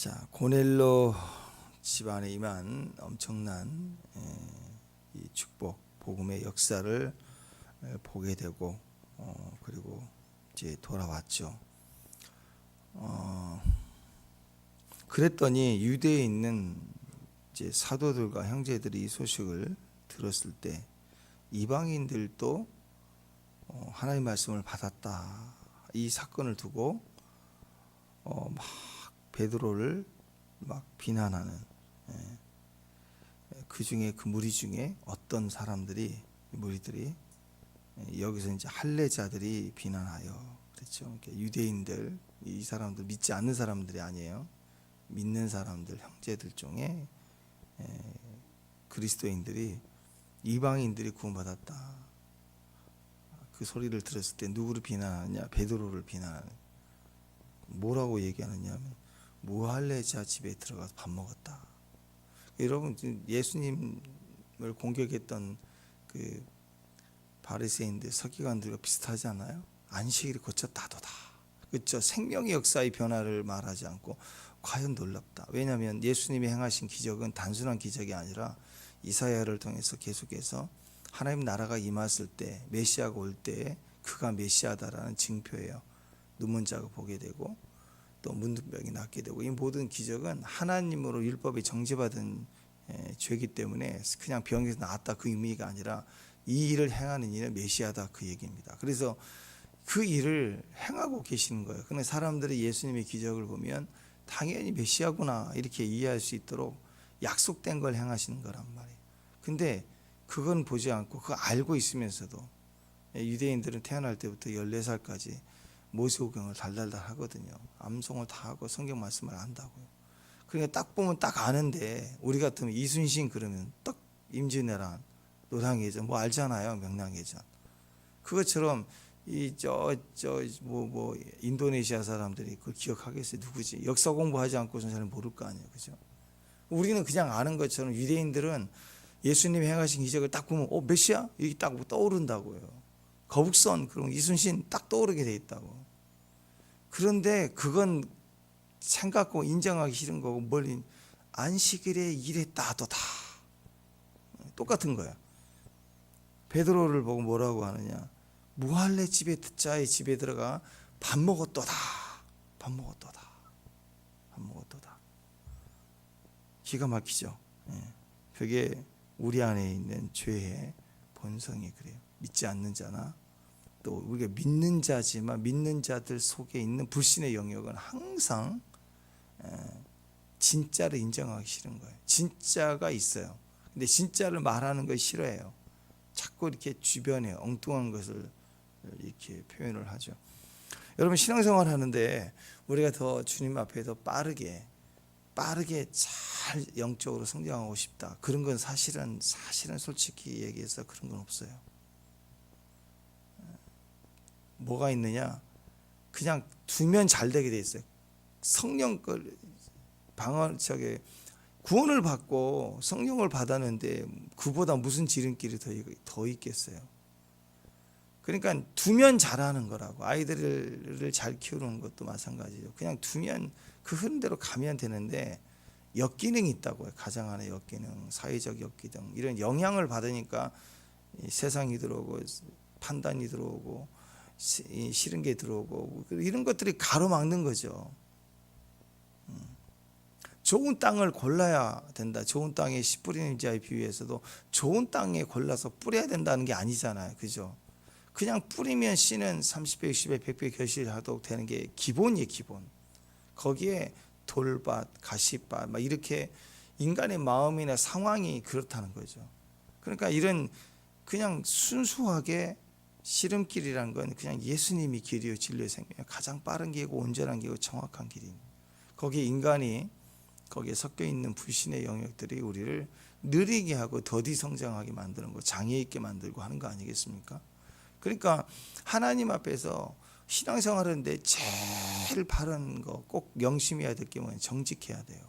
자, 고넬로 집안에 임한 엄청난 이 축복, 복음의 역사를 보게 되고 그리고 이제 돌아왔죠. 그랬더니 유대에 있는 이제 사도들과 형제들이 이 소식을 들었을 때 이방인들도 하나님의 말씀을 받았다. 이 사건을 두고 막 베드로를 막 비난하는 그 중에 그 무리 중에 어떤 무리들이 여기서 이제 할례자들이 비난하여 그렇죠. 유대인들 이 사람들 믿지 않는 사람들이 아니에요. 믿는 사람들 형제들 중에 그리스도인들이 이방인들이 구원받았다. 그 소리를 들었을 때 누구를 비난하느냐? 베드로를 비난하는. 뭐라고 얘기하느냐 하면 무할례자 집에 들어가서 밥 먹었다. 여러분 예수님을 공격했던 그 바리새인들 서기관들과 비슷하지 않아요? 안식일을 고쳤다도다. 그렇죠? 생명의 역사의 변화를 말하지 않고 과연 놀랍다. 왜냐하면 예수님이 행하신 기적은 단순한 기적이 아니라 이사야를 통해서 계속해서 하나님 나라가 임했을 때 메시아가 올 때 그가 메시아다라는 징표예요. 눈먼 자가 보게 되고 또 문둥병이 낫게 되고 이 모든 기적은 하나님으로 율법에 정죄받은 죄이기 때문에 그냥 병에서 나았다 그 의미가 아니라 이 일을 행하는 이는 메시아다 그 얘기입니다. 그래서 그 일을 행하고 계시는 거예요. 그런데 사람들이 예수님의 기적을 보면 당연히 메시아구나 이렇게 이해할 수 있도록 약속된 걸 행하시는 거란 말이에요. 근데 그건 보지 않고 그거 알고 있으면서도 유대인들은 태어날 때부터 14살까지 모세오경을 달달달 하거든요. 암송을 다 하고 성경 말씀을 안다고요. 그러니까 딱 보면 딱 아는데 우리 같으면 이순신 그러면 딱 임진왜란, 노량해전 뭐 알잖아요. 명량해전. 그것처럼 인도네시아 사람들이 그걸 기억하겠어요. 누구지? 역사 공부하지 않고서는 잘 모를 거 아니에요. 그죠? 우리는 그냥 아는 것처럼 유대인들은 예수님이 행하신 기적을 딱 보면 메시아? 이게 딱 떠오른다고요. 거북선, 그럼 이순신 딱 떠오르게 돼 있다고. 그런데 그건 생각하고 인정하기 싫은 거고 멀리 안식일에 일했다도다. 똑같은 거야. 베드로를 보고 뭐라고 하느냐? 무할례 자의 집에 들어가 밥 먹었도다. 밥 먹었도다. 밥 먹었도다. 기가 막히죠. 그게 우리 안에 있는 죄의 본성이 그래요. 믿지 않는 자나 또 우리가 믿는 자지만 믿는 자들 속에 있는 불신의 영역은 항상 진짜를 인정하기 싫은 거예요. 진짜가 있어요. 근데 진짜를 말하는 걸 싫어해요. 자꾸 이렇게 주변에 엉뚱한 것을 이렇게 표현을 하죠. 여러분 신앙생활 하는데 우리가 더 주님 앞에 더 빠르게 잘 영적으로 성장하고 싶다. 그런 건 사실은 솔직히 얘기해서 그런 건 없어요. 뭐가 있느냐? 그냥 두면 잘 되게 돼 있어요. 성령 구원을 받고 성령을 받았는데 그보다 무슨 지름길이 더 있겠어요. 그러니까 두면 잘하는 거라고. 아이들을 잘 키우는 것도 마찬가지죠. 그냥 두면 그 흐름대로 가면 되는데 역기능이 있다고요. 가정 안에 역기능, 사회적 역기능 이런 영향을 받으니까 세상이 들어오고 판단이 들어오고 싫은 게 들어오고 이런 것들이 가로막는 거죠. 좋은 땅을 골라야 된다. 좋은 땅에 씨 뿌리는 자에 비유해서도 좋은 땅에 골라서 뿌려야 된다는 게 아니잖아요. 그죠? 그냥 뿌리면 씨는 30배, 60배, 100배 결실하도록 되는 게 기본이에요. 기본. 거기에 돌밭, 가시밭 막 이렇게 인간의 마음이나 상황이 그렇다는 거죠. 그러니까 이런 그냥 순수하게 씨름길이란 건 그냥 예수님이 길이요 진리의 생명이에요. 가장 빠른 길이고 온전한 길이고 정확한 길입니다. 거기에 인간이 거기에 섞여 있는 불신의 영역들이 우리를 느리게 하고 더디 성장하게 만드는 거, 장애 있게 만들고 하는 거 아니겠습니까? 그러니까 하나님 앞에서 신앙생활하는데 제일 바른 거 꼭 명심해야 될 게 뭐냐면 정직해야 돼요.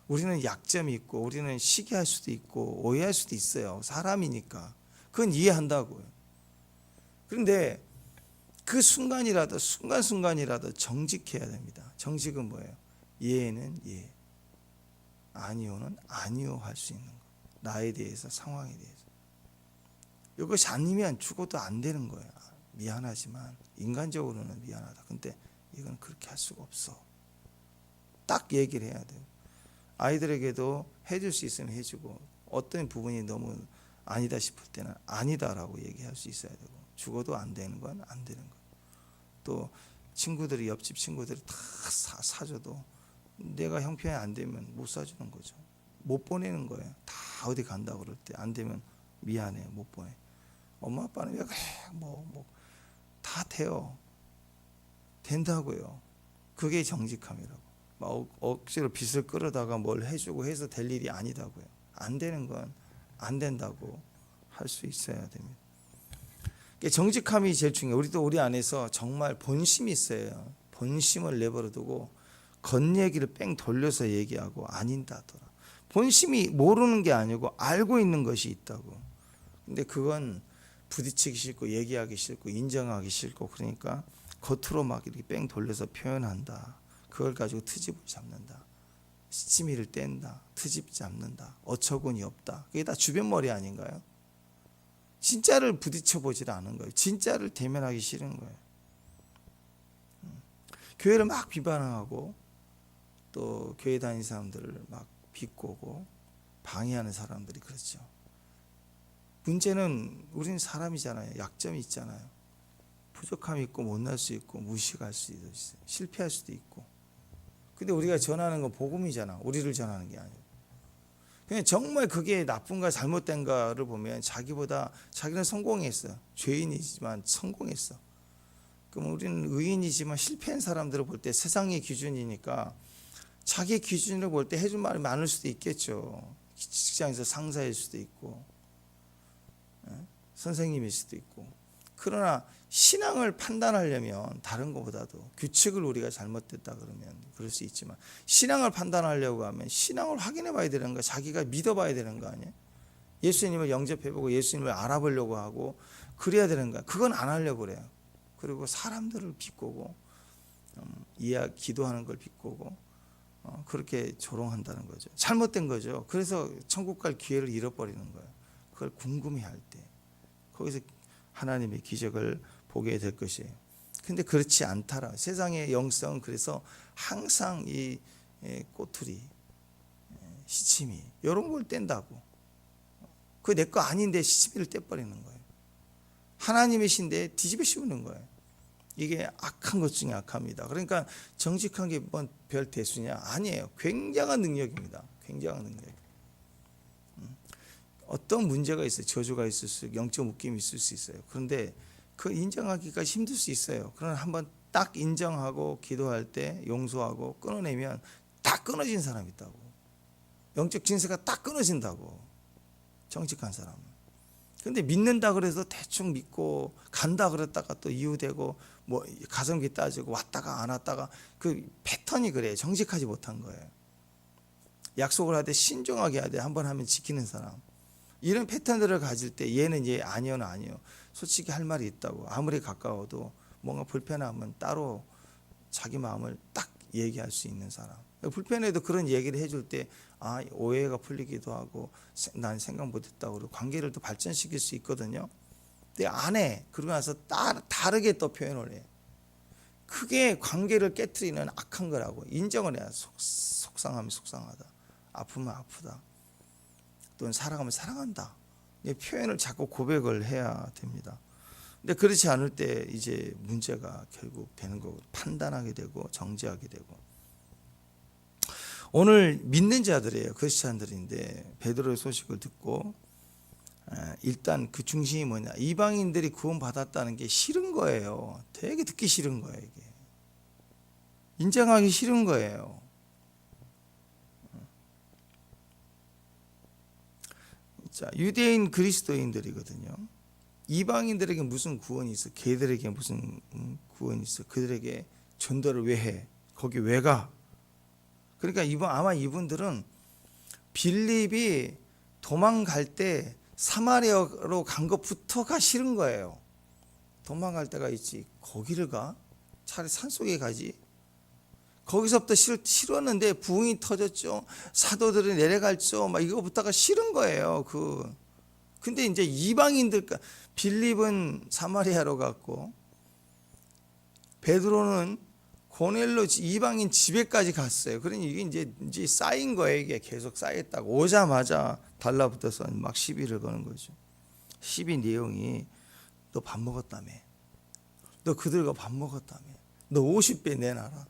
우리는 약점이 있고 우리는 시기할 수도 있고 오해할 수도 있어요. 사람이니까. 그건 이해한다고요. 그런데 그 순간이라도 정직해야 됩니다. 정직은 뭐예요? 예는 예, 아니오는 아니오 할 수 있는 거. 나에 대해서, 상황에 대해서. 이것이 아니면 죽어도 안 되는 거야. 미안하지만, 인간적으로는 미안하다. 근데 이건 그렇게 할 수가 없어. 딱 얘기를 해야 돼요. 아이들에게도 해줄 수 있으면 해주고, 어떤 부분이 너무 아니다 싶을 때는 아니다라고 얘기할 수 있어야 되고, 죽어도 안 되는 건 안 되는 거. 또 친구들이, 옆집 친구들이 다 사줘도 내가 형편이 안 되면 못 사주는 거죠. 못 보내는 거예요. 다 어디 간다고 그럴 때 안 되면 미안해, 못 보내. 엄마 아빠는 왜 그래, 다 돼요. 된다고요. 그게 정직함이라고. 막 억지로 빚을 끌어다가 뭘 해주고 해서 될 일이 아니다고요. 안 되는 건 안 된다고 할 수 있어야 됩니다. 정직함이 제일 중요해요. 우리도 우리 안에서 정말 본심이 있어요. 본심을 내버려두고 겉얘기를 뺑 돌려서 얘기하고 아닌다더라. 본심이 모르는 게 아니고 알고 있는 것이 있다고. 근데 그건 부딪히기 싫고 얘기하기 싫고 인정하기 싫고, 그러니까 겉으로 막 이렇게 뺑 돌려서 표현한다. 그걸 가지고 트집을 잡는다. 시치미를 뗀다. 트집 잡는다. 어처구니 없다. 그게 다 주변머리 아닌가요? 진짜를 부딪혀보질 않은 거예요. 진짜를 대면하기 싫은 거예요. 교회를 막 비판하고 또 교회 다니는 사람들을 막 비꼬고 방해하는 사람들이 그렇죠. 문제는 우리는 사람이잖아요. 약점이 있잖아요. 부족함이 있고 못날 수 있고 무식할 수도 있어요. 실패할 수도 있고. 근데 우리가 전하는 건 복음이잖아. 우리를 전하는 게 아니에요. 그냥 정말 그게 나쁜가 잘못된가를 보면 자기는 성공했어. 죄인이지만 성공했어. 그럼 우리는 의인이지만 실패한 사람들을 볼 때 세상의 기준이니까 자기 기준으로 볼 때 해줄 말이 많을 수도 있겠죠. 직장에서 상사일 수도 있고 선생님일 수도 있고. 그러나 신앙을 판단하려면 다른 것보다도 규칙을 우리가 잘못됐다 그러면 그럴 수 있지만, 신앙을 판단하려고 하면 신앙을 확인해 봐야 되는 거, 자기가 믿어 봐야 되는 거 아니에요? 예수님을 영접해보고 예수님을 알아보려고 하고 그래야 되는 거야. 그건 안 하려고 그래요. 그리고 사람들을 비꼬고 기도하는 걸 비꼬고 그렇게 조롱한다는 거죠. 잘못된 거죠. 그래서 천국 갈 기회를 잃어버리는 거예요. 그걸 궁금해할 때 거기서 하나님의 기적을 보게 될 것이에요. 근데 그렇지 않더라. 세상의 영성은 그래서 항상 이 꼬투리, 시치미 이런 걸 뗀다고. 그거 내 거 아닌데 시치미를 떼버리는 거예요. 하나님의 신데 뒤집어 씌우는 거예요. 이게 악한 것 중에 악합니다. 그러니까 정직한 게 뭔 별 대수냐? 아니에요. 굉장한 능력입니다. 굉장한 능력. 어떤 문제가 있어요. 저주가 있을 수 있고 영적 묶임이 있을 수 있어요. 그런데 그 인정하기가 힘들 수 있어요. 그러나 한번 딱 인정하고 기도할 때 용서하고 끊어내면 다 끊어진 사람이 있다고. 영적 진세가 딱 끊어진다고. 정직한 사람은. 근데 믿는다 그래서 대충 믿고 간다 그랬다가 또 이유되고 뭐 가성비 따지고 왔다가 안 왔다가 그 패턴이 그래요. 정직하지 못한 거예요. 약속을 하되 신중하게 해야 돼. 한번 하면 지키는 사람. 이런 패턴들을 가질 때 얘는 얘 아니요는 아니요. 솔직히 할 말이 있다고. 아무리 가까워도 뭔가 불편하면 따로 자기 마음을 딱 얘기할 수 있는 사람. 불편해도 그런 얘기를 해줄 때 오해가 풀리기도 하고 난 생각 못했다고 그러고 관계를 또 발전시킬 수 있거든요. 근데 안 해. 그러고 나서 다르게 또 표현을 해. 그게 관계를 깨트리는 악한 거라고 인정을 해야 속상하면 속상하다. 아프면 아프다. 또는 사랑하면 사랑한다. 표현을 자꾸 고백을 해야 됩니다. 근데 그렇지 않을 때 이제 문제가 결국 되는 거고 판단하게 되고 정죄하게 되고. 오늘 믿는 자들이에요. 크리스찬들인데 베드로의 소식을 듣고 일단 그 중심이 뭐냐, 이방인들이 구원받았다는 게 싫은 거예요. 되게 듣기 싫은 거예요. 이게 인정하기 싫은 거예요. 자, 유대인 그리스도인들이거든요. 이방인들에게 무슨 구원이 있어? 걔들에게 무슨 구원이 있어? 그들에게 전도를 왜 해? 거기 왜 가? 그러니까 아마 이분들은 빌립이 도망갈 때 사마리아로 간 것부터가 싫은 거예요. 도망갈 데가 있지 거기를 가? 차라리 산속에 가지. 거기서부터 싫었는데 부흥이 터졌죠. 사도들이 내려갈죠. 막 이거부터가 싫은 거예요. 근데 이제 이방인들, 빌립은 사마리아로 갔고 베드로는 고넬로 이방인 집에까지 갔어요. 그러니 이게 이제 쌓인 거예요. 이게 계속 쌓였다고. 오자마자 달라붙어서 막 시비를 거는 거죠. 시비 내용이 너 밥 먹었다며. 너 그들과 밥 먹었다며. 너 50배 내놔라.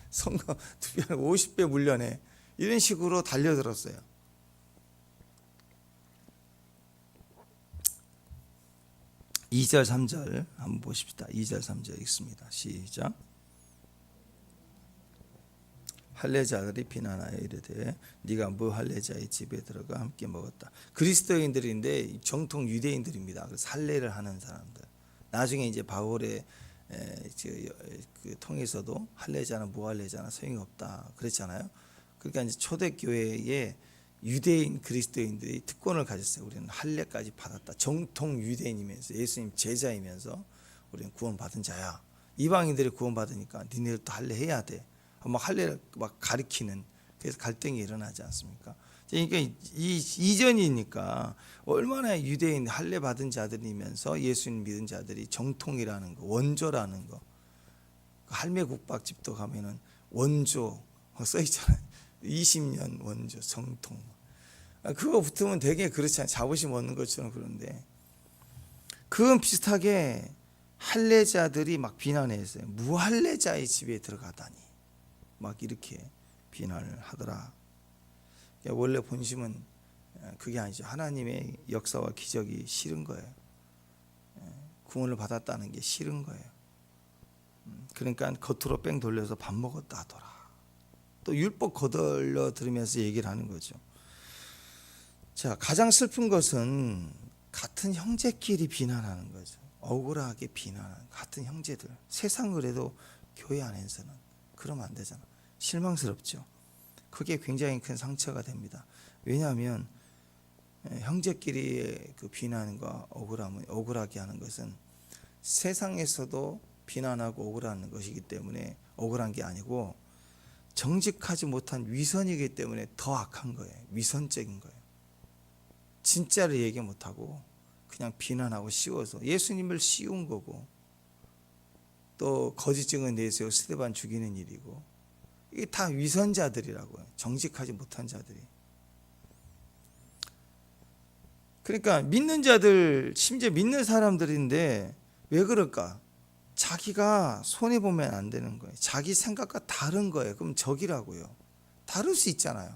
선거 투표를 50배 물려내. 이런 식으로 달려들었어요. (2절) (3절) 한번 보십시다. 2절 3절 읽습니다. 시작. 할례자들이 비난하여 이르되 네가 뭐 할례자의 집에 들어가 함께 먹었다. 그리스도인들인데 정통 유대인들입니다. 그래서 할례를 하는 사람들. 나중에 이제 바울의 통해서도 할례자나 무할례자나 소용이 없다 그랬잖아요. 그러니까 이제 초대교회에 유대인 그리스도인들이 특권을 가졌어요. 우리는 할례까지 받았다. 정통 유대인이면서 예수님 제자이면서 우리는 구원받은 자야. 이방인들이 구원받으니까 니네들도 할례해야 돼. 막 할례를 막 가리키는, 그래서 갈등이 일어나지 않습니까? 그러니까 이전이니까 얼마나 유대인 할례 받은 자들이면서 예수님 믿은 자들이 정통이라는 거, 원조라는 거. 할매국밥집도 가면은 원조 써 있잖아요. 20년 원조 정통. 그거 붙으면 되게 그렇잖아요. 자부심 얻는 것처럼. 그런데 그건 비슷하게 할례자들이 막 비난했어요. 무할례자의 집에 들어가다니. 막 이렇게 비난을 하더라. 원래 본심은 그게 아니죠. 하나님의 역사와 기적이 싫은 거예요. 구원을 받았다는 게 싫은 거예요. 그러니까 겉으로 뺑 돌려서 밥 먹었다 하더라. 또 율법 거들려 들으면서 얘기를 하는 거죠. 자, 가장 슬픈 것은 같은 형제끼리 비난하는 거죠. 억울하게 비난하는 같은 형제들. 세상을 해도 교회 안에서는 그러면 안 되잖아. 실망스럽죠. 그게 굉장히 큰 상처가 됩니다. 왜냐하면 형제끼리의 그 비난과 억울하게 하는 것은 세상에서도 비난하고 억울하는 것이기 때문에 억울한 게 아니고 정직하지 못한 위선이기 때문에 더 악한 거예요. 위선적인 거예요. 진짜를 얘기 못하고 그냥 비난하고 씌워서 예수님을 씌운 거고, 또 거짓 증언 내세워 스데반 죽이는 일이고, 이게 다 위선자들이라고요. 정직하지 못한 자들이. 그러니까 믿는 자들, 심지어 믿는 사람들인데 왜 그럴까? 자기가 손해보면 안 되는 거예요. 자기 생각과 다른 거예요. 그럼 적이라고요. 다를 수 있잖아요.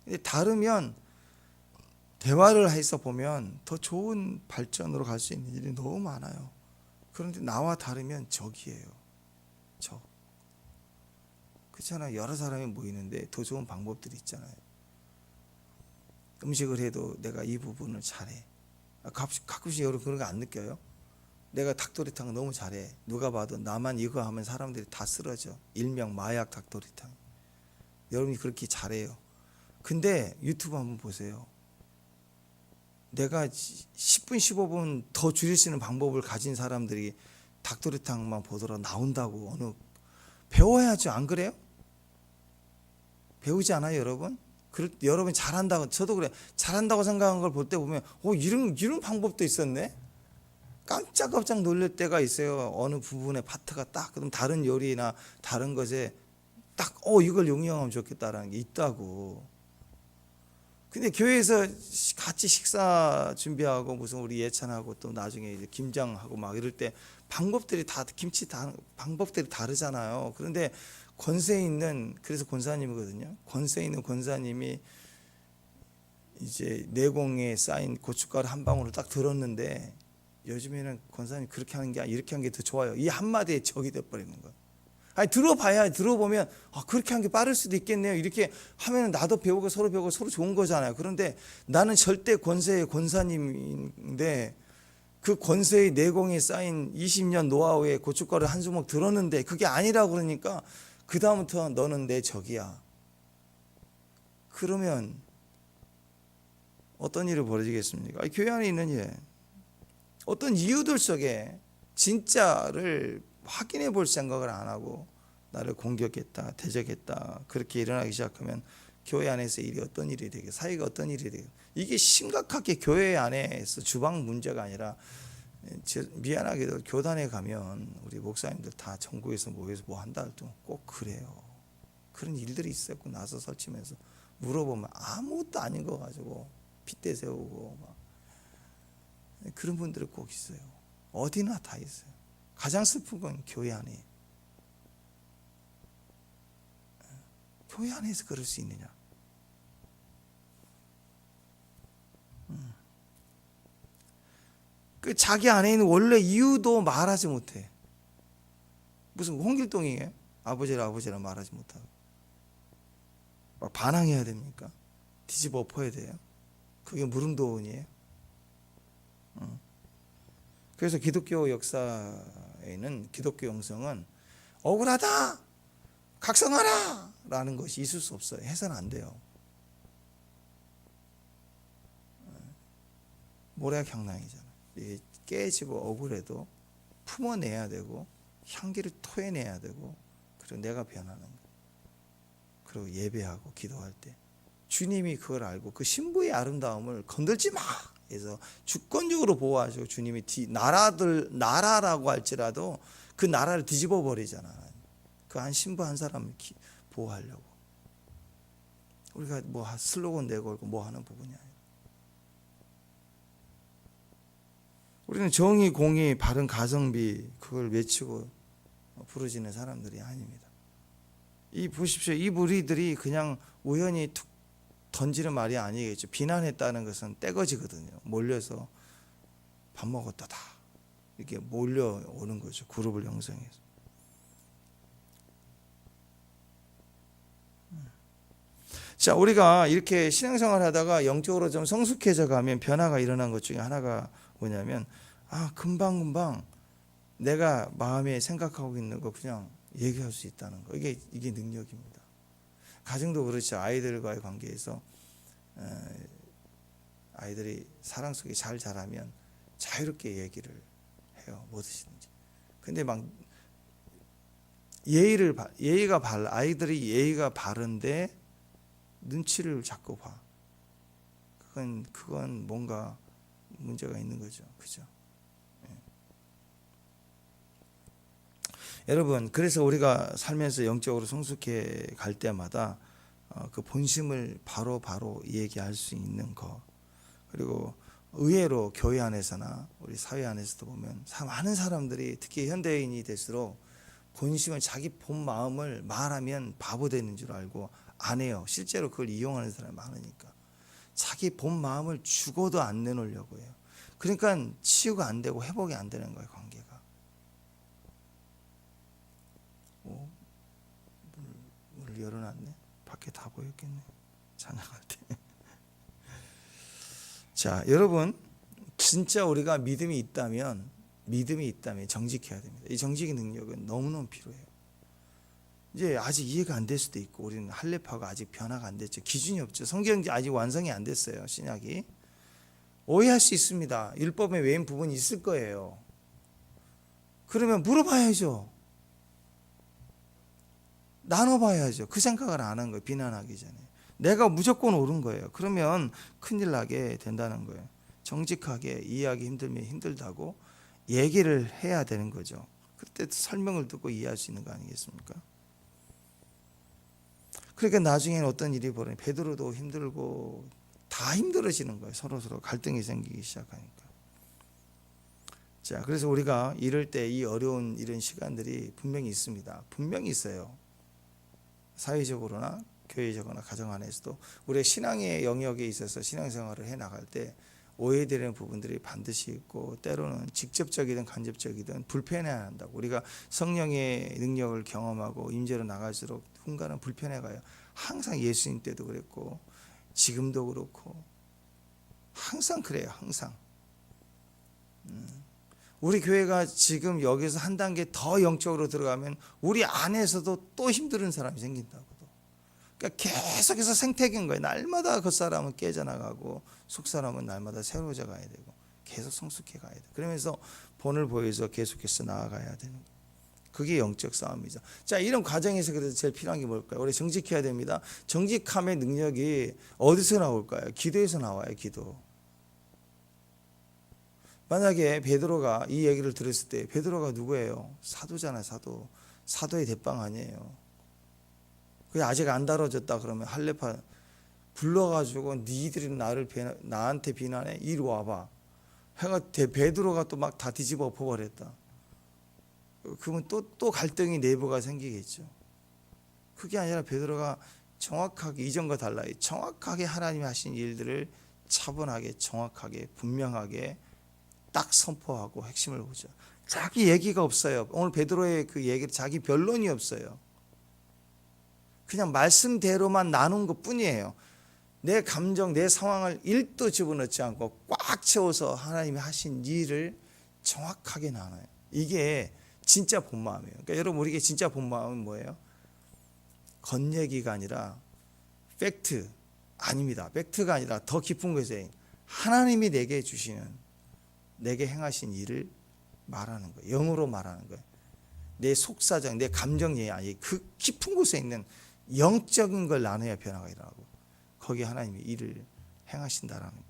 근데 다르면 대화를 해서 보면 더 좋은 발전으로 갈 수 있는 일이 너무 많아요. 그런데 나와 다르면 적이에요. 적. 그렇잖아요. 여러 사람이 모이는데 더 좋은 방법들이 있잖아요. 음식을 해도 내가 이 부분을 잘해. 가끔씩 여러분 그런 거 안 느껴요? 내가 닭도리탕 너무 잘해. 누가 봐도 나만 이거 하면 사람들이 다 쓰러져. 일명 마약 닭도리탕. 여러분이 그렇게 잘해요. 근데 유튜브 한번 보세요. 내가 10분 15분 더 줄일 수 있는 방법을 가진 사람들이 닭도리탕만 보더라도 나온다고. 배워야죠. 안 그래요? 배우지 않아요, 여러분? 여러분 잘한다고, 저도 그래. 잘한다고 생각한 걸 볼 때 보면 이런 방법도 있었네. 깜짝깜짝 놀랄 때가 있어요. 어느 부분의 파트가 딱, 그럼 다른 요리나 다른 것에 딱 이걸 응용하면 좋겠다라는 게 있다고. 근데 교회에서 같이 식사 준비하고 무슨 우리 예찬하고 또 나중에 이제 김장하고 막 이럴 때 방법들이 방법들이 다르잖아요. 그런데 권세 있는, 그래서 권사님이거든요. 권세 있는 권사님이 이제 내공에 쌓인 고춧가루 한 방울을 딱 들었는데, 요즘에는 권사님 그렇게 하는 게 아니라 이렇게 하는 게 더 좋아요. 이 한마디에 적이 돼버리는 거예요. 아니, 들어보면 그렇게 하는 게 빠를 수도 있겠네요. 이렇게 하면 나도 배우고 서로 배우고 서로 좋은 거잖아요. 그런데 나는 절대 권세의 권사님인데 그 권세의 내공에 쌓인 20년 노하우의 고춧가루 한 주먹 들었는데 그게 아니라고 그러니까 그 다음부터 너는 내 적이야. 그러면 어떤 일이 벌어지겠습니까? 교회 안에 있는 일, 어떤 이유들 속에 진짜를 확인해 볼 생각을 안 하고 나를 공격했다, 대적했다, 그렇게 일어나기 시작하면 교회 안에서 일이 어떤 일이 되게, 사회가 어떤 일이 되게, 이게 심각하게 교회 안에서 주방 문제가 아니라, 미안하게도 교단에 가면 우리 목사님들 다 전국에서 모여서 뭐 한다 할 때 꼭 그래요. 그런 일들이 있었고 나서 설치면서 물어보면 아무것도 아닌 거 가지고 핏대 세우고 막 그런 분들이 꼭 있어요. 어디나 다 있어요. 가장 슬픈 건 교회 안에. 교회 안에서 그럴 수 있느냐? 그 자기 안에 있는 원래 이유도 말하지 못해. 무슨 홍길동이에요? 아버지라 말하지 못하고 막 반항해야 됩니까? 뒤집어 엎어야 돼요? 그게 무릉도원이에요? 그래서 기독교 역사에는, 기독교 영성은 억울하다, 각성하라 라는 것이 있을 수 없어요. 해서는 안 돼요. 모래향낭이잖아요. 이게 깨지고 억울해도 품어내야 되고 향기를 토해내야 되고, 그리고 내가 변하는 거예요. 그리고 예배하고 기도할 때 주님이 그걸 알고 그 신부의 아름다움을 건들지 마 해서 주권적으로 보호하시고, 주님이 나라라고 할지라도 그 나라를 뒤집어 버리잖아. 그 한 신부 한 사람을 보호하려고. 우리가 뭐 슬로건 내걸고 뭐 하는 부분이 아니에요. 우리는 정의, 공의, 바른 가성비 그걸 외치고 부르짖는 사람들이 아닙니다. 이 보십시오. 이 무리들이 그냥 우연히 툭 던지는 말이 아니겠죠. 비난했다는 것은 떼거지거든요. 몰려서 밥 먹었다다 이렇게 몰려오는 거죠. 그룹을 형성해서. 자, 우리가 이렇게 신앙생활 하다가 영적으로 좀 성숙해져 가면 변화가 일어난 것 중에 하나가 뭐냐면, 금방금방 내가 마음에 생각하고 있는 거 그냥 얘기할 수 있다는 거. 이게 능력입니다. 가정도 그렇죠. 아이들과의 관계에서 아이들이 사랑 속에 잘 자라면 자유롭게 얘기를 해요. 뭐든지. 근데 막 아이들이 예의가 바른데 눈치를 자꾸 봐. 그건 뭔가 문제가 있는 거죠. 그죠? 여러분, 그래서 우리가 살면서 영적으로 성숙해 갈 때마다 그 본심을 바로 얘기할 수 있는 것, 그리고 의외로 교회 안에서나 우리 사회 안에서도 보면 많은 사람들이, 특히 현대인이 될수록 본심을, 자기 본 마음을 말하면 바보 되는 줄 알고 안 해요. 실제로 그걸 이용하는 사람이 많으니까 자기 본 마음을 죽어도 안 내놓으려고 해요. 그러니까 치유가 안 되고 회복이 안 되는 거예요. 관계가. 문을 열어놨네. 밖에 다 보였겠네. 찬양할 때. 자, 여러분, 진짜 우리가 믿음이 있다면 정직해야 됩니다. 이 정직의 능력은 너무너무 필요해요. 이제 아직 이해가 안 될 수도 있고, 우리는 할례파가 아직 변화가 안 됐죠. 기준이 없죠. 성경이 아직 완성이 안 됐어요. 신약이. 오해할 수 있습니다. 율법에 외인 부분이 있을 거예요. 그러면 물어봐야죠. 나눠봐야죠. 그 생각을 안 한 거예요. 비난하기 전에. 내가 무조건 옳은 거예요. 그러면 큰일 나게 된다는 거예요. 정직하게 이해하기 힘들면 힘들다고 얘기를 해야 되는 거죠. 그때 설명을 듣고 이해할 수 있는 거 아니겠습니까? 그러니까 나중에는 어떤 일이 벌어요. 베드로도 힘들고 다 힘들어지는 거예요. 서로 갈등이 생기기 시작하니까. 자, 그래서 우리가 이럴 때 이 어려운 이런 시간들이 분명히 있습니다. 분명히 있어요. 사회적으로나 교회적으로나 가정 안에서도 우리의 신앙의 영역에 있어서 신앙생활을 해 나갈 때 오해되는 부분들이 반드시 있고, 때로는 직접적이든 간접적이든 불편해야 한다고. 우리가 성령의 능력을 경험하고 임재로 나갈수록 순간은 불편해가요. 항상 예수님 때도 그랬고 지금도 그렇고 항상 그래요. 항상. 우리 교회가 지금 여기서 한 단계 더 영적으로 들어가면 우리 안에서도 또 힘든 사람이 생긴다고. 그러니까 계속해서 생태계인 거예요. 날마다 그 사람은 깨져나가고 속 사람은 날마다 새로워져 가야 되고 계속 성숙해 가야 돼. 그러면서 본을 보여서 계속해서 나아가야 되는 거예요. 그게 영적 싸움이죠. 자, 이런 과정에서 그래서 제일 필요한 게 뭘까요? 우리 정직해야 됩니다. 정직함의 능력이 어디서 나올까요? 기도에서 나와요. 기도. 만약에 베드로가 이 얘기를 들었을 때, 베드로가 누구예요? 사도잖아요. 사도. 사도의 대빵 아니에요. 그게 아직 안 다뤄졌다 그러면 할례파 불러가지고 니들이 나한테 비난해? 이리 와봐. 해가 베드로가 또 막 다 뒤집어 엎어버렸다. 그러면 또 갈등이 내부가 생기겠죠. 그게 아니라 베드로가 정확하게 이전과 달라요. 정확하게 하나님이 하신 일들을 차분하게 정확하게 분명하게 딱 선포하고 핵심을 보죠. 자기 얘기가 없어요. 오늘 베드로의 그 얘기를 자기 변론이 없어요. 그냥 말씀대로만 나눈 것 뿐이에요. 내 감정, 내 상황을 1도 집어넣지 않고 꽉 채워서 하나님이 하신 일을 정확하게 나눠요. 이게 진짜 본 마음이에요. 그러니까 여러분, 우리에게 진짜 본 마음은 뭐예요? 겉얘기가 아니라 팩트 아닙니다. 팩트가 아니라 더 깊은 것에 하나님이 내게 주시는, 내게 행하신 일을 말하는 거예요. 영으로 말하는 거예요. 내 속사정, 내 감정이 아니 그 깊은 곳에 있는 영적인 걸 나눠야 변화가 일어나고 거기에 하나님이 일을 행하신다라는 거예요.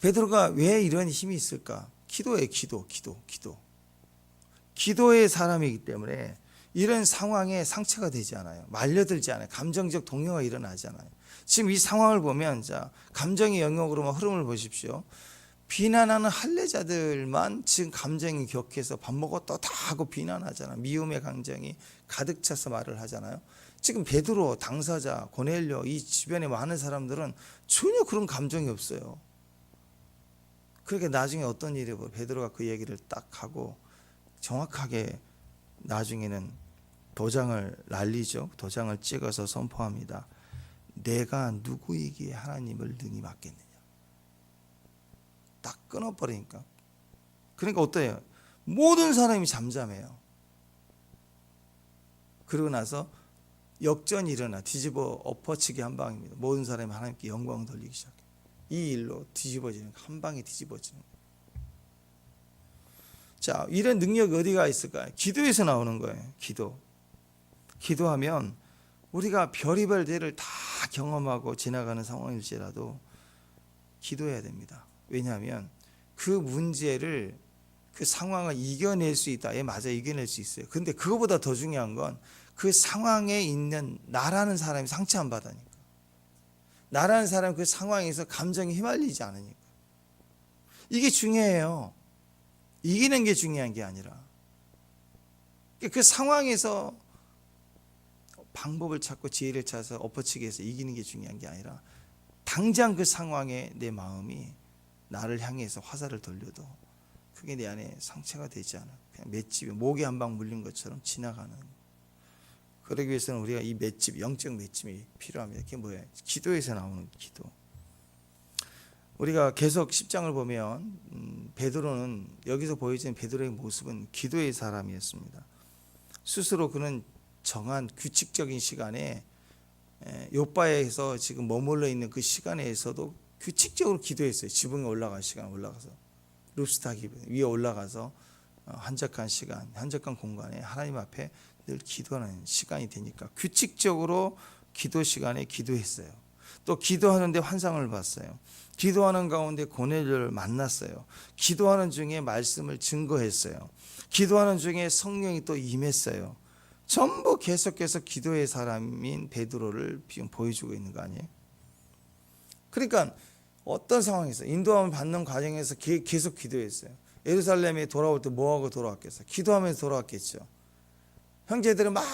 베드로가 왜 이런 힘이 있을까? 기도예요. 기도. 기도의 사람이기 때문에 이런 상황에 상처가 되지 않아요. 말려들지 않아요. 감정적 동요가 일어나지 않아요. 지금 이 상황을 보면, 자, 감정의 영역으로만 흐름을 보십시오. 비난하는 할례자들만 지금 감정이 격해서 밥 먹었다 다 하고 비난하잖아. 미움의 감정이 가득 차서 말을 하잖아요. 지금 베드로, 당사자, 고넬료, 이 주변에 많은 사람들은 전혀 그런 감정이 없어요. 그렇게 나중에 어떤 일이 벌어요? 베드로가 그 얘기를 딱 하고 정확하게 나중에는 도장을 날리죠. 도장을 찍어서 선포합니다. 내가 누구에게 하나님을 능히 맡겠느냐. 딱 끊어버리니까. 그러니까 어때요? 모든 사람이 잠잠해요. 그러고 나서 역전이 일어나 뒤집어 엎어치기 한 방입니다. 모든 사람이 하나님께 영광을 돌리기 시작해요. 이 일로 뒤집어지는, 한 방에 뒤집어지는 거예요. 자, 이런 능력이 어디가 있을까요? 기도에서 나오는 거예요. 기도하면 우리가 별의별 데를 다 경험하고 지나가는 상황일지라도 기도해야 됩니다. 왜냐하면 그 문제를, 그 상황을 이겨낼 수 있다. 예, 맞아요. 이겨낼 수 있어요. 근데 그거보다 더 중요한 건 그 상황에 있는 나라는 사람이 상처 안 받으니까. 나라는 사람은 그 상황에서 감정이 휘말리지 않으니까. 이게 중요해요. 이기는 게 중요한 게 아니라 그 상황에서 방법을 찾고 지혜를 찾아서 엎어치기 해서 이기는 게 중요한 게 아니라 당장 그 상황에 내 마음이 나를 향해서 화살을 돌려도 그게 내 안에 상처가 되지 않아. 그냥 맷집에 목에 한 방 물린 것처럼 지나가는. 그러기 위해서는 우리가 이 맷집, 영적 맷집이 필요합니다. 그게 뭐예요? 기도에서 나오는 기도. 우리가 계속 10장을 보면 베드로는, 여기서 보여지는 베드로의 모습은 기도의 사람이었습니다. 스스로 그는 정한 규칙적인 시간에, 요바에서 지금 머물러 있는 그 시간에서도 규칙적으로 기도했어요. 지붕에 올라갈 시간 올라가서 루스타 위에 올라가서 한적한 시간, 한적한 공간에 하나님 앞에 늘 기도하는 시간이 되니까 규칙적으로 기도 시간에 기도했어요. 또 기도하는데 환상을 봤어요. 기도하는 가운데 고넬료를 만났어요. 기도하는 중에 말씀을 증거했어요. 기도하는 중에 성령이 또 임했어요. 전부 계속해서 기도의 사람인 베드로를 지금 보여주고 있는 거 아니에요? 그러니까 어떤 상황에서 인도함을 받는 과정에서 계속 기도했어요. 예루살렘에 돌아올 때 뭐하고 돌아왔겠어요? 기도하면서 돌아왔겠죠. 형제들은 막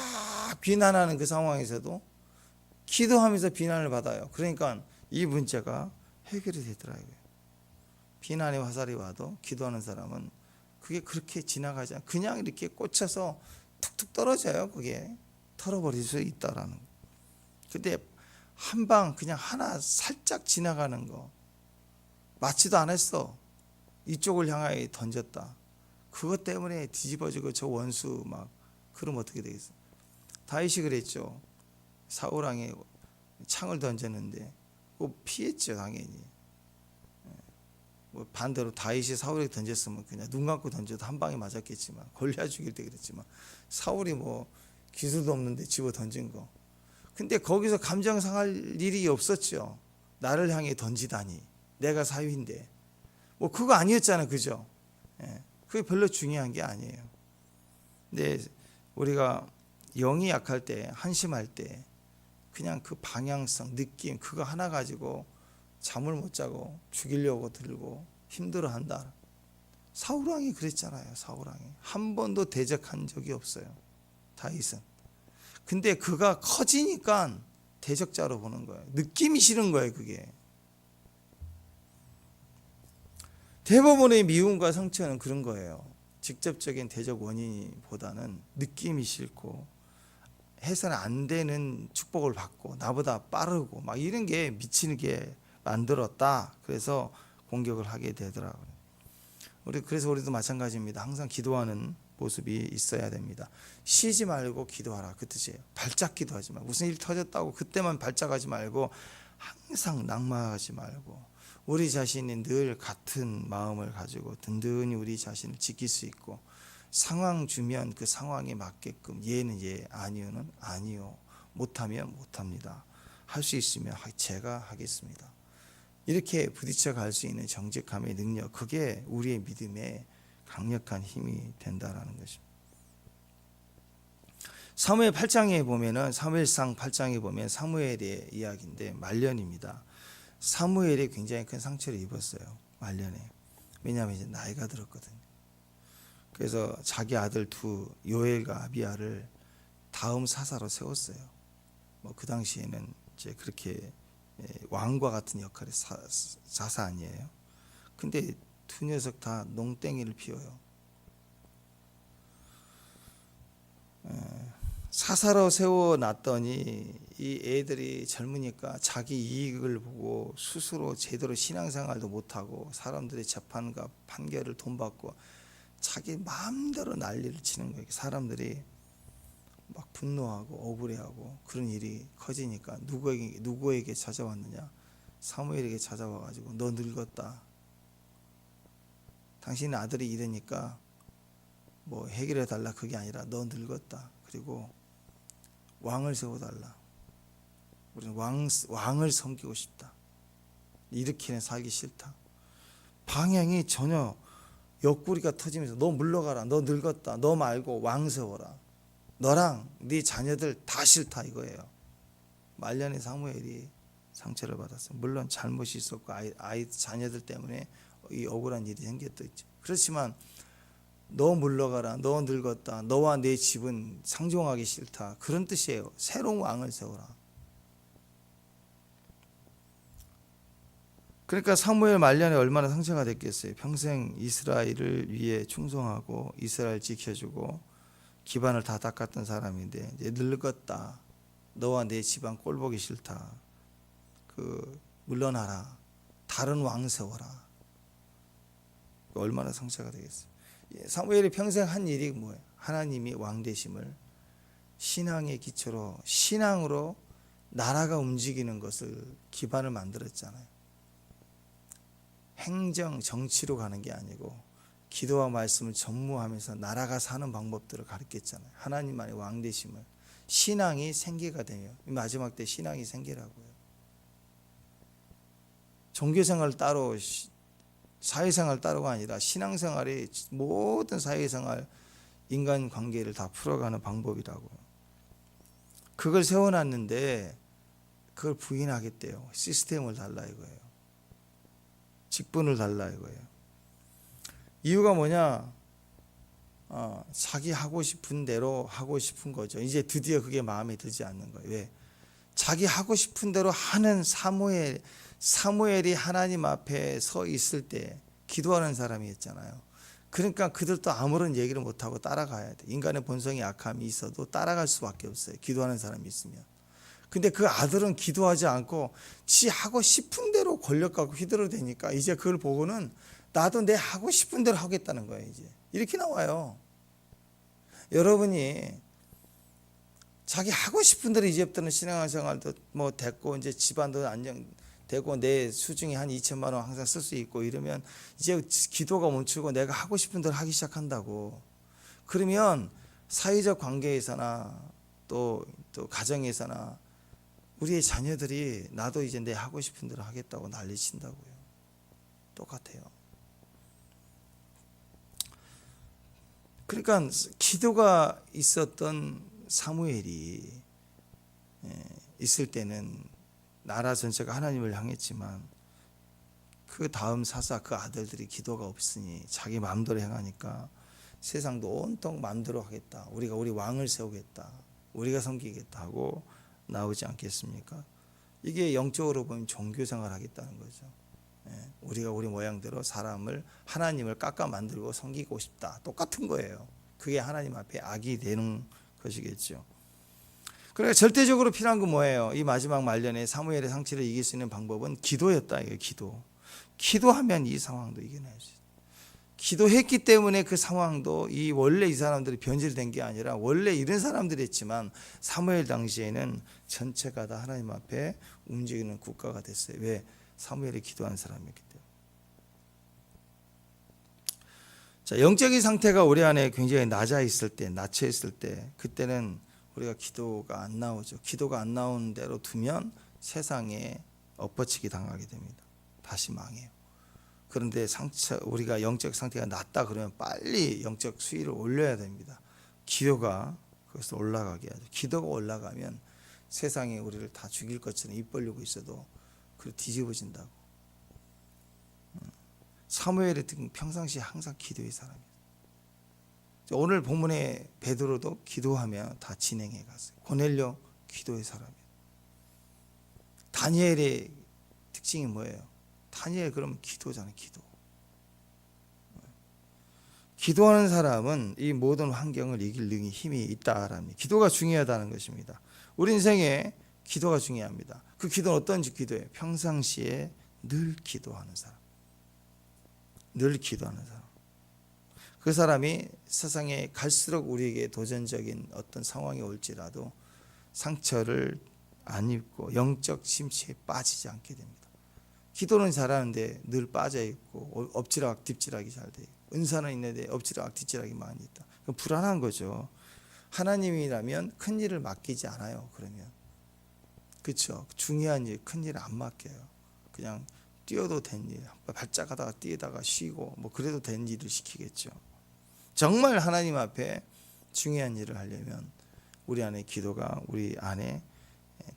비난하는 그 상황에서도 기도하면서 비난을 받아요. 그러니까 이 문제가 해결이 되더라고요. 비난의 화살이 와도 기도하는 사람은 그게 그렇게 지나가지 않고 그냥 이렇게 꽂혀서 툭툭 떨어져요. 그게 털어버릴 수 있다라는 거. 근데 한 방 그냥 하나 살짝 지나가는 거, 맞지도 않았어. 이쪽을 향하여 던졌다. 그것 때문에 뒤집어지고 저 원수 막, 그럼 어떻게 되겠어? 다윗이 그랬죠. 사울왕에 창을 던졌는데 피했죠. 당연히 뭐 반대로 다윗이 사울에게 던졌으면 그냥 눈 감고 던져도 한 방에 맞았겠지만, 골리앗 죽일 때 그랬지만, 사울이 뭐 기술도 없는데 집어 던진 거. 근데 거기서 감정 상할 일이 없었죠. 나를 향해 던지다니, 내가 사위인데. 뭐 그거 아니었잖아요, 그죠? 예, 그게 별로 중요한 게 아니에요. 근데 우리가 영이 약할 때, 한심할 때 그냥 그 방향성, 느낌 그거 하나 가지고 잠을 못 자고 죽이려고 들고 힘들어한다. 사울왕이 그랬잖아요. 사울왕이 한 번도 대적한 적이 없어요, 다윗은. 근데 그가 커지니까 대적자로 보는 거예요. 느낌이 싫은 거예요, 그게. 대부분의 미움과 상처는 그런 거예요. 직접적인 대적 원인보다는 느낌이 싫고 해서는 안 되는 축복을 받고 나보다 빠르고 막 이런 게 미치는 게 만들었다. 그래서 공격을 하게 되더라고요. 그래서 우리도 마찬가지입니다. 항상 기도하는 모습이 있어야 됩니다. 쉬지 말고 기도하라, 그 뜻이에요. 발작 기도하지 마. 무슨 일 터졌다고 그때만 발작하지 말고 항상 낙마하지 말고 우리 자신이 늘 같은 마음을 가지고 든든히 우리 자신을 지킬 수 있고, 상황 주면 그 상황에 맞게끔 예는 예, 아니요는 아니요, 못하면 못합니다, 할 수 있으면 제가 하겠습니다, 이렇게 부딪혀 갈 수 있는 정직함의 능력, 그게 우리의 믿음의 강력한 힘이 된다라는 것입니다. 사무엘 8장에 보면은, 사무엘상 8장에 보면 사무엘의 이야기인데 말년입니다. 사무엘이 굉장히 큰 상처를 입었어요, 말년에. 왜냐하면 이제 나이가 들었거든요. 그래서 자기 아들 두, 요엘과 아비야를 다음 사사로 세웠어요. 뭐 그 당시에는 이제 그렇게 왕과 같은 역할의 사사 아니에요. 근데 두 녀석 다 농땡이를 피워요. 사사로 세워놨더니 이 애들이 젊으니까 자기 이익을 보고 스스로 제대로 신앙생활도 못하고 사람들의 재판과 판결을 돈 받고 자기 마음대로 난리를 치는 거예요. 사람들이 막 분노하고 억울해하고 그런 일이 커지니까 누구에게 찾아왔느냐? 사무엘에게 찾아와가지고 너 늙었다. 당신 아들이 이러니까 뭐 해결해 달라, 그게 아니라 너 늙었다. 그리고 왕을 세워달라. 우리는 왕을 섬기고 싶다. 이렇게는 살기 싫다. 방향이 전혀 옆구리가 터지면서 너 물러가라, 너 늙었다, 너 말고 왕 세워라, 너랑 네 자녀들 다 싫다, 이거예요. 말년의 사무엘이 상처를 받았어요. 물론 잘못이 있었고 아이 자녀들 때문에 이 억울한 일이 생겼겠죠. 그렇지만 너 물러가라, 너 늙었다, 너와 내 집은 상종하기 싫다, 그런 뜻이에요. 새로운 왕을 세워라. 그러니까 사무엘 말년에 얼마나 상처가 됐겠어요. 평생 이스라엘을 위해 충성하고 이스라엘 지켜주고 기반을 다 닦았던 사람인데 이제 늙었다, 너와 내 집안 꼴보기 싫다, 물러나라, 다른 왕 세워라. 얼마나 상처가 되겠어요. 사무엘이 평생 한 일이 뭐예요? 하나님이 왕 되심을 신앙의 기초로, 신앙으로 나라가 움직이는 것을 기반을 만들었잖아요. 행정, 정치로 가는 게 아니고 기도와 말씀을 전무하면서 나라가 사는 방법들을 가르쳤잖아요. 하나님만의 왕 되심을, 신앙이 생계가 되며, 마지막 때 신앙이 생계라고요. 종교생활 따로, 사회생활 따로가 아니라 신앙생활이 모든 사회생활, 인간관계를 다 풀어가는 방법이라고. 그걸 세워놨는데 그걸 부인하겠대요. 시스템을 달라 이거예요. 직분을 달라 이거예요. 이유가 뭐냐? 자기 하고 싶은 대로 하고 싶은 거죠. 이제 드디어 그게 마음에 들지 않는 거예요. 왜? 자기 하고 싶은 대로 하는 사무엘이 하나님 앞에 서 있을 때 기도하는 사람이었잖아요. 그러니까 그들도 아무런 얘기를 못하고 따라가야 돼. 인간의 본성이 약함이 있어도 따라갈 수밖에 없어요, 기도하는 사람이 있으면. 근데 그 아들은 기도하지 않고 지 하고 싶은 대로 권력 갖고 휘두르대니까 이제 그걸 보고는 나도 내 하고 싶은 대로 하겠다는 거예요. 이제 이렇게 나와요. 여러분이 자기 하고 싶은 대로 이제부터는 신앙생활도 뭐 됐고 이제 집안도 안정 되고 내 수중에 한 2천만 원 항상 쓸 수 있고 이러면 이제 기도가 멈추고 내가 하고 싶은 대로 하기 시작한다고. 그러면 사회적 관계에서나 또 가정에서나 우리의 자녀들이 나도 이제 내 하고 싶은 대로 하겠다고 난리친다고요. 똑같아요. 그러니까 기도가 있었던 사무엘이 있을 때는 나라 전체가 하나님을 향했지만 그 다음 사사 그 아들들이 기도가 없으니 자기 마음대로 행하니까 세상도 온통 마음대로 하겠다. 우리가 우리 왕을 세우겠다. 우리가 섬기겠다 하고 나오지 않겠습니까? 이게 영적으로 보면 종교생활 하겠다는 거죠. 우리가 우리 모양대로 사람을 하나님을 깎아 만들고 섬기고 싶다. 똑같은 거예요. 그게 하나님 앞에 악이 되는 것이겠죠. 그러니까 절대적으로 필요한 건 뭐예요? 이 마지막 말년에 사무엘의 상처를 이길 수 있는 방법은 기도였다. 이게 기도. 기도하면 이 상황도 이겨낼 수 있어요. 기도했기 때문에 그 상황도 원래 이 사람들이 변질된 게 아니라 원래 이런 사람들이었지만 사무엘 당시에는 전체가 다 하나님 앞에 움직이는 국가가 됐어요. 왜? 사무엘이 기도한 사람이었기 때문에. 자, 영적인 상태가 우리 안에 굉장히 낮아 있을 때, 낮춰 있을 때, 그때는 우리가 기도가 안 나오죠. 기도가 안 나오는 대로 두면 세상에 엎어치기 당하게 됩니다. 다시 망해요. 그런데 우리가 영적 상태가 낮다 그러면 빨리 영적 수위를 올려야 됩니다. 기도가 거기서 올라가게 하죠. 기도가 올라가면 세상에 우리를 다 죽일 것처럼 입 벌리고 있어도 그 뒤집어진다고. 사무엘이 평상시에 항상 기도의 사람이에요. 오늘 본문의 베드로도 기도하며 다 진행해 갔어요. 고넬료 기도의 사람이에요. 다니엘의 특징이 뭐예요? 다니엘 그러면 기도잖아요. 기도하는 사람은 이 모든 환경을 이길 능히 힘이 있다라는 기도가 중요하다는 것입니다. 우리 인생에 기도가 중요합니다. 그 기도는 어떤 기도예요? 평상시에 늘 기도하는 사람. 늘 기도하는 사람. 그 사람이 세상에 갈수록 우리에게 도전적인 어떤 상황이 올지라도 상처를 안 입고 영적 심취에 빠지지 않게 됩니다. 기도는 잘하는데 늘 빠져 있고 엎치락 뒤치락이 잘 돼요. 은사는 있는데 엎치락 뒤치락이 많이 있다. 그럼 불안한 거죠. 하나님이라면 큰 일을 맡기지 않아요. 그러면 그렇죠. 중요한 일, 큰 일 안 맡겨요. 그냥 뛰어도 된 일, 발작하다가 뛰다가 쉬고 뭐 그래도 된 일을 시키겠죠. 정말 하나님 앞에 중요한 일을 하려면 우리 안에 기도가 우리 안에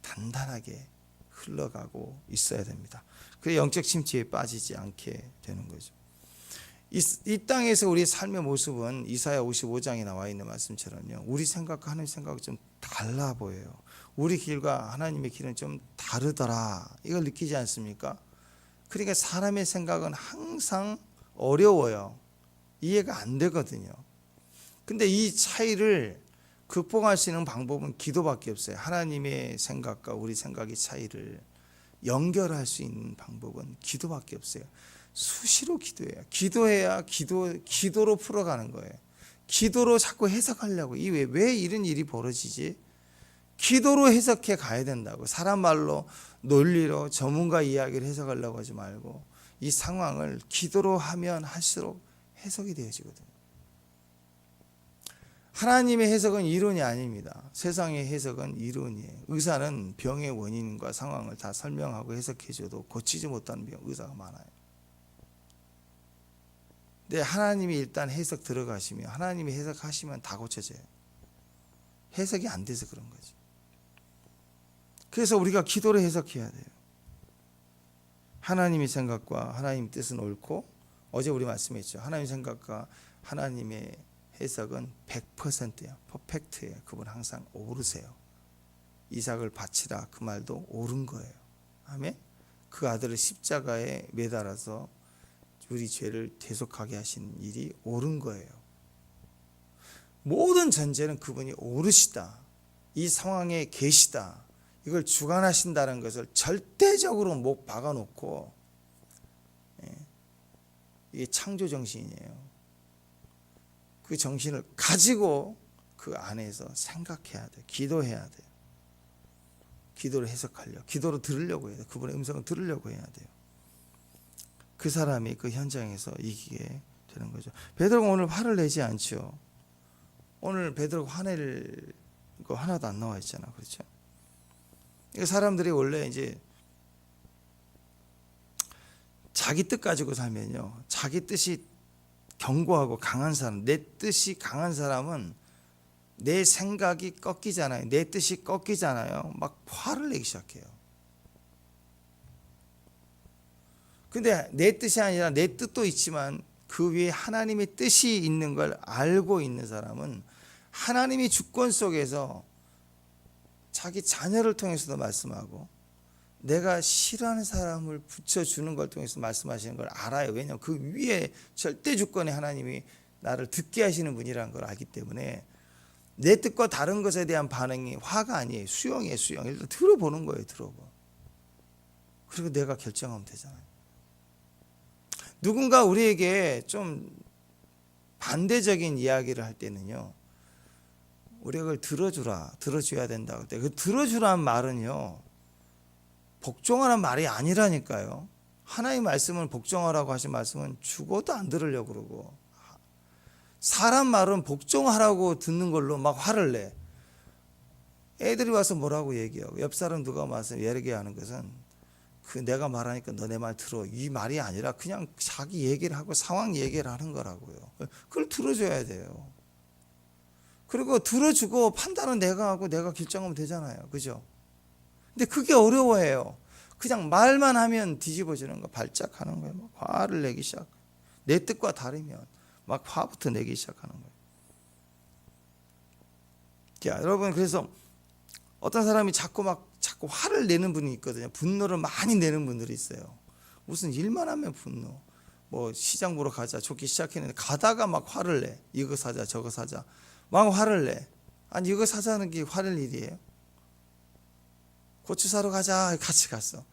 단단하게 흘러가고 있어야 됩니다. 그 영적 침체에 빠지지 않게 되는 거죠. 이 땅에서 우리의 삶의 모습은 이사야 55장에 나와 있는 말씀처럼요. 우리 생각과 하나님 생각이 좀 달라 보여요. 우리 길과 하나님의 길은 좀 다르더라. 이걸 느끼지 않습니까? 그러니까 사람의 생각은 항상 어려워요. 이해가 안 되거든요. 근데 이 차이를 극복할 수 있는 방법은 기도밖에 없어요. 하나님의 생각과 우리 생각의 차이를 연결할 수 있는 방법은 기도밖에 없어요. 수시로 기도해요. 기도해야 기도로 풀어가는 거예요. 기도로 자꾸 해석하려고. 왜 이런 일이 벌어지지? 기도로 해석해 가야 된다고. 사람 말로 논리로 전문가 이야기를 해석하려고 하지 말고 이 상황을 기도로 하면 할수록 해석이 되어지거든요. 하나님의 해석은 이론이 아닙니다. 세상의 해석은 이론이에요. 의사는 병의 원인과 상황을 다 설명하고 해석해줘도 고치지 못하는 의사가 많아요. 근데 하나님이 일단 해석 들어가시면 하나님이 해석하시면 다 고쳐져요. 해석이 안 돼서 그런 거지. 그래서 우리가 기도를 해석해야 돼요. 하나님의 생각과 하나님의 뜻은 옳고, 어제 우리 말씀했죠. 하나님의 생각과 하나님의 해석은 100%예요. 퍼펙트예요. 그분 항상 오르세요. 이삭을 바치라 그 말도 옳은 거예요. 아멘. 그 아들을 십자가에 매달아서 우리 죄를 대속하게 하신 일이 옳은 거예요. 모든 전제는 그분이 오르시다. 이 상황에 계시다. 이걸 주관하신다는 것을 절대적으로 목 박아놓고, 이게 창조 정신이에요. 그 정신을 가지고 그 안에서 생각해야 돼요. 기도해야 돼요. 기도를 해석하려, 기도로 들으려고 해야 돼요. 그분의 음성을 들으려고 해야 돼요. 그 사람이 그 현장에서 이기게 되는 거죠. 베드로가 오늘 화를 내지 않죠. 오늘 베드로가 화낼 거 하나도 안 나와 있잖아, 그렇죠? 사람들이 원래 이제 자기 뜻 가지고 살면요, 자기 뜻이 견고하고 강한 사람, 내 뜻이 강한 사람은 내 생각이 꺾이잖아요. 내 뜻이 꺾이잖아요. 막 화를 내기 시작해요. 근데 내 뜻이 아니라 내 뜻도 있지만 그 위에 하나님의 뜻이 있는 걸 알고 있는 사람은 하나님이 주권 속에서 자기 자녀를 통해서도 말씀하고 내가 싫어하는 사람을 붙여주는 걸 통해서 말씀하시는 걸 알아요. 왜냐하면 그 위에 절대 주권의 하나님이 나를 듣게 하시는 분이라는 걸 알기 때문에 내 뜻과 다른 것에 대한 반응이 화가 아니에요. 수용이에요. 수용. 일단 들어보는 거예요. 들어봐. 그리고 내가 결정하면 되잖아요. 누군가 우리에게 좀 반대적인 이야기를 할 때는요, 우리가 그걸 들어줘야 된다고. 그 들어주라는 말은요, 복종하라는 말이 아니라니까요. 하나님의 말씀을 복종하라고 하신 말씀은 죽어도 안 들으려고 그러고, 사람 말은 복종하라고 듣는 걸로 막 화를 내. 애들이 와서 뭐라고 얘기하고, 옆 사람 누가 와서 얘기하는 것은 그 내가 말하니까 너네 말 들어, 이 말이 아니라 그냥 자기 얘기를 하고 상황 얘기를 하는 거라고요. 그걸 들어줘야 돼요. 그리고 들어주고 판단은 내가 하고 내가 결정하면 되잖아요. 그죠? 근데 그게 어려워해요. 그냥 말만 하면 뒤집어지는 거, 발작하는 거예요. 막 화를 내기 시작. 내 뜻과 다르면 막 화부터 내기 시작하는 거예요. 자, 여러분, 그래서 어떤 사람이 자꾸 화를 내는 분이 있거든요. 분노를 많이 내는 분들이 있어요. 무슨 일만 하면 분노. 뭐 시장 보러 가자 좋게 시작했는데 가다가 막 화를 내. 이거 사자 저거 사자. 막 화를 내. 아니 이거 사자는 게 화낼 일이에요? 고추 사러 가자 같이 갔어.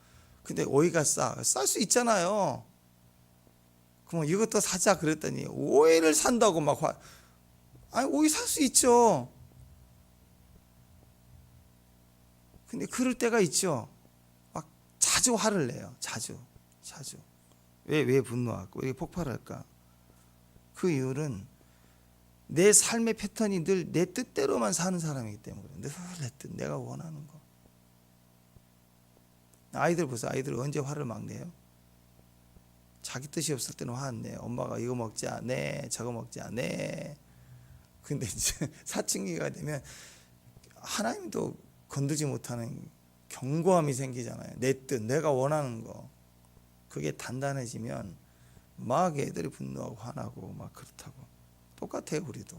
근데 오이가 쌀 수 있잖아요. 그럼 이것도 사자 그랬더니 오이를 산다고 막 아니 오이 살 수 있죠. 근데 그럴 때가 있죠. 막 자주 화를 내요. 자주. 왜 분노하고 왜 폭발할까? 그 이유는 내 삶의 패턴이 늘 내 뜻대로만 사는 사람이기 때문에 늘 내 뜻, 내가 원하는 거. 아이들 보세요. 아이들 언제 화를 막 내요? 자기 뜻이 없을 때는 화 안 내요. 엄마가 이거 먹자, 네, 저거 먹자, 네. 근데 이제 사춘기가 되면 하나님도 건드지 못하는 견고함이 생기잖아요. 내 뜻, 내가 원하는 거. 그게 단단해지면 막 애들이 분노하고 화나고 막 그렇다고. 똑같아요. 우리도.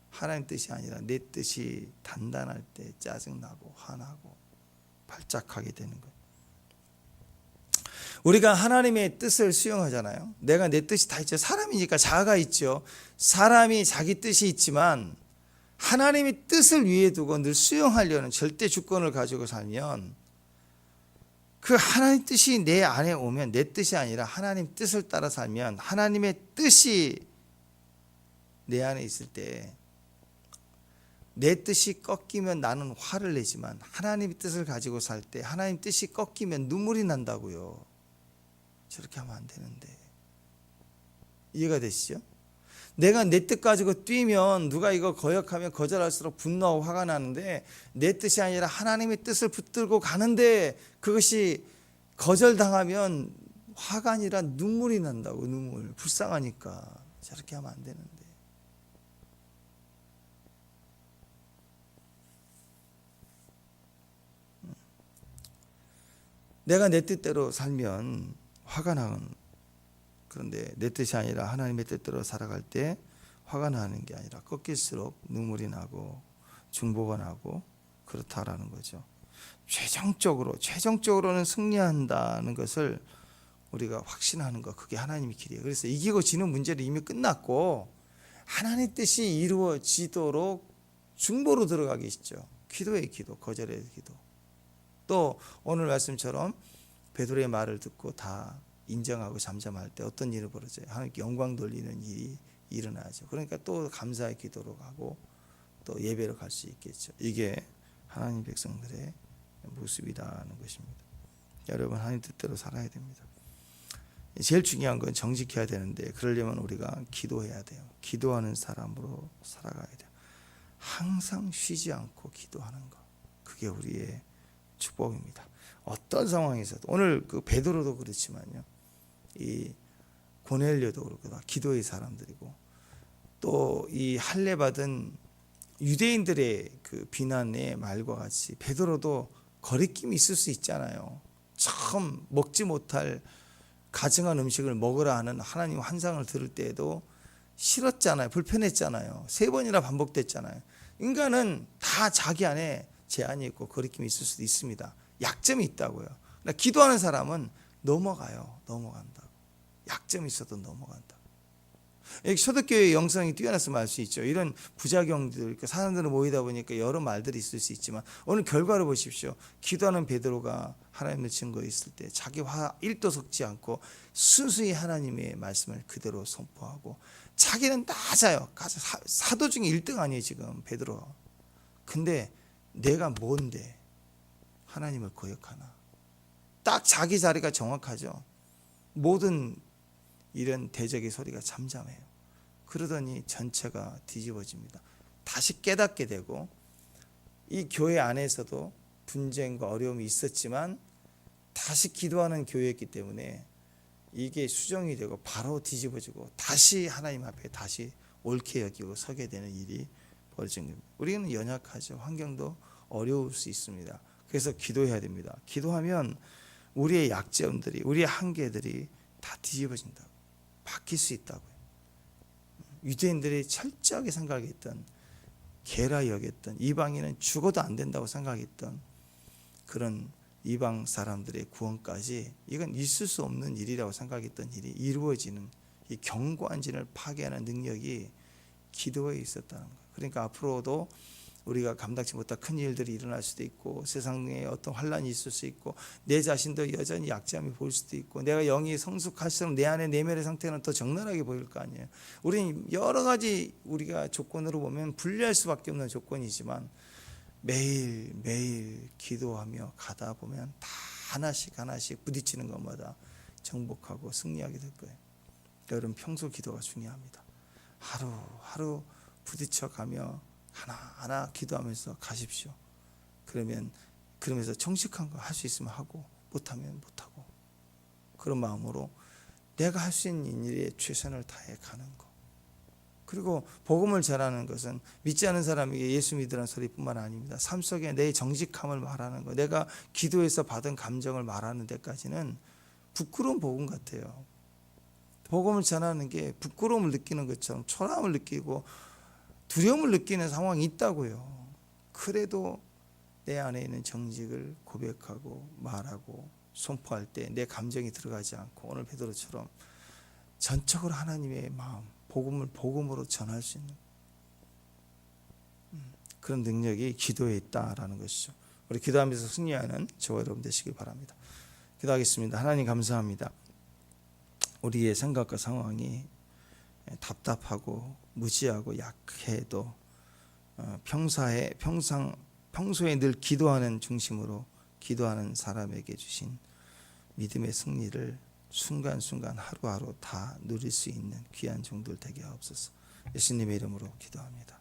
하나님 뜻이 아니라 내 뜻이 단단할 때 짜증나고 화나고 발작하게 되는 거예요. 우리가 하나님의 뜻을 수용하잖아요. 내가 내 뜻이 다 있죠. 사람이니까 자아가 있죠. 사람이 자기 뜻이 있지만 하나님의 뜻을 위에 두고 늘 수용하려는 절대 주권을 가지고 살면 그 하나님 뜻이 내 안에 오면 내 뜻이 아니라 하나님 뜻을 따라 살면 하나님의 뜻이 내 안에 있을 때 내 뜻이 꺾이면 나는 화를 내지만 하나님의 뜻을 가지고 살 때 하나님 뜻이 꺾이면 눈물이 난다고요. 저렇게 하면 안 되는데. 이해가 되시죠? 내가 내 뜻 가지고 뛰면 누가 이거 거역하면 거절할수록 분노하고 화가 나는데 내 뜻이 아니라 하나님의 뜻을 붙들고 가는데 그것이 거절당하면 화가 아니라 눈물이 난다고. 눈물. 불쌍하니까. 저렇게 하면 안 되는데. 내가 내 뜻대로 살면 화가 나는, 그런데 내 뜻이 아니라 하나님의 뜻대로 살아갈 때 화가 나는 게 아니라 꺾일수록 눈물이 나고 중보가 나고 그렇다라는 거죠. 최종적으로는 승리한다는 것을 우리가 확신하는 거, 그게 하나님의 길이에요. 그래서 이기고 지는 문제는 이미 끝났고 하나님의 뜻이 이루어지도록 중보로 들어가기 있죠. 기도의 기도, 거절의 기도. 또 오늘 말씀처럼 베드로의 말을 듣고 다 인정하고 잠잠할 때 어떤 일이 벌어져요? 하나님께 영광 돌리는 일이 일어나죠. 그러니까 또 감사의 기도로 가고 또 예배로 갈 수 있겠죠. 이게 하나님 백성들의 모습이라는 것입니다. 여러분, 하나님 뜻대로 살아야 됩니다. 제일 중요한 건 정직해야 되는데, 그러려면 우리가 기도해야 돼요. 기도하는 사람으로 살아가야 돼요. 항상 쉬지 않고 기도하는 것, 그게 우리의 축복입니다. 어떤 상황에서도, 오늘 그 베드로도 그렇지만요, 이 고넬료도 그렇고 다 기도의 사람들이고, 또 이 할례 받은 유대인들의 그 비난의 말과 같이 베드로도 거리낌이 있을 수 있잖아요. 처음 먹지 못할 가증한 음식을 먹으라 하는 하나님 환상을 들을 때에도 싫었잖아요. 불편했잖아요. 3번이나 반복됐잖아요. 인간은 다 자기 안에 제한이 있고 거리낌이 있을 수도 있습니다. 약점이 있다고요. 그러나 기도하는 사람은 넘어간다고. 약점이 있어도 넘어간다. 초대교회의 영성이 뛰어났으면 알 수 있죠. 이런 부작용들, 사람들은 모이다 보니까 여러 말들이 있을 수 있지만, 오늘 결과를 보십시오. 기도하는 베드로가 하나님의 증거에 있을 때 자기 화 1도 섞지 않고 순수히 하나님의 말씀을 그대로 선포하고, 자기는 낮아요. 사도 중에 1등 아니에요 지금 베드로. 근데 내가 뭔데 하나님을 거역하나. 딱 자기 자리가 정확하죠. 모든 이런 대적의 소리가 잠잠해요. 그러더니 전체가 뒤집어집니다. 다시 깨닫게 되고, 이 교회 안에서도 분쟁과 어려움이 있었지만 다시 기도하는 교회였기 때문에 이게 수정이 되고 바로 뒤집어지고 다시 하나님 앞에 다시 옳게 여기고 서게 되는 일이 벌어진 겁니다. 우리는 연약하죠. 환경도 어려울 수 있습니다. 그래서 기도해야 됩니다. 기도하면 우리의 약점들이, 우리의 한계들이 다 뒤집어진다. 바뀔 수 있다고요. 유대인들이 철저하게 생각했던, 개라 여겼던, 이방인은 죽어도 안 된다고 생각했던 그런 이방 사람들의 구원까지, 이건 있을 수 없는 일이라고 생각했던 일이 이루어지는, 이 경관진을 파괴하는 능력이 기도에 있었다는 거예요. 그러니까 앞으로도 우리가 감당치 못할 큰 일들이 일어날 수도 있고, 세상에 어떤 환란이 있을 수 있고, 내 자신도 여전히 약점이 보일 수도 있고, 내가 영이 성숙할수록 내 안에 내면의 상태는 더 적나라하게 보일 거 아니에요. 우리는 여러 가지 우리가 조건으로 보면 분리할 수밖에 없는 조건이지만, 매일 기도하며 가다 보면 다 하나씩 부딪히는 것마다 정복하고 승리하게 될 거예요. 여러분, 평소 기도가 중요합니다. 하루 부딪혀가며 하나하나 기도하면서 가십시오. 그러면서 정직한 거 할 수 있으면 하고, 못하면 못하고, 그런 마음으로 내가 할 수 있는 일에 최선을 다해 가는 거. 그리고 복음을 전하는 것은 믿지 않은 사람에게 예수 믿으라는 소리뿐만 아닙니다. 삶 속에 내 정직함을 말하는 거, 내가 기도해서 받은 감정을 말하는 데까지는 부끄러운 복음 같아요. 복음을 전하는 게 부끄러움을 느끼는 것처럼 초라함을 느끼고 두려움을 느끼는 상황이 있다고요. 그래도 내 안에 있는 정직을 고백하고 말하고 선포할 때 내 감정이 들어가지 않고, 오늘 베드로처럼 전적으로 하나님의 마음, 복음을 복음으로 전할 수 있는 그런 능력이 기도에 있다라는 것이죠. 우리 기도하면서 승리하는 저와 여러분 되시길 바랍니다. 기도하겠습니다. 하나님 감사합니다. 우리의 생각과 상황이 답답하고 무지하고 약해도 평소에 늘 기도하는 중심으로 기도하는 사람에게 주신 믿음의 승리를 순간순간 하루하루 다 누릴 수 있는 귀한 종들 되게 하옵소서. 예수님의 이름으로 기도합니다.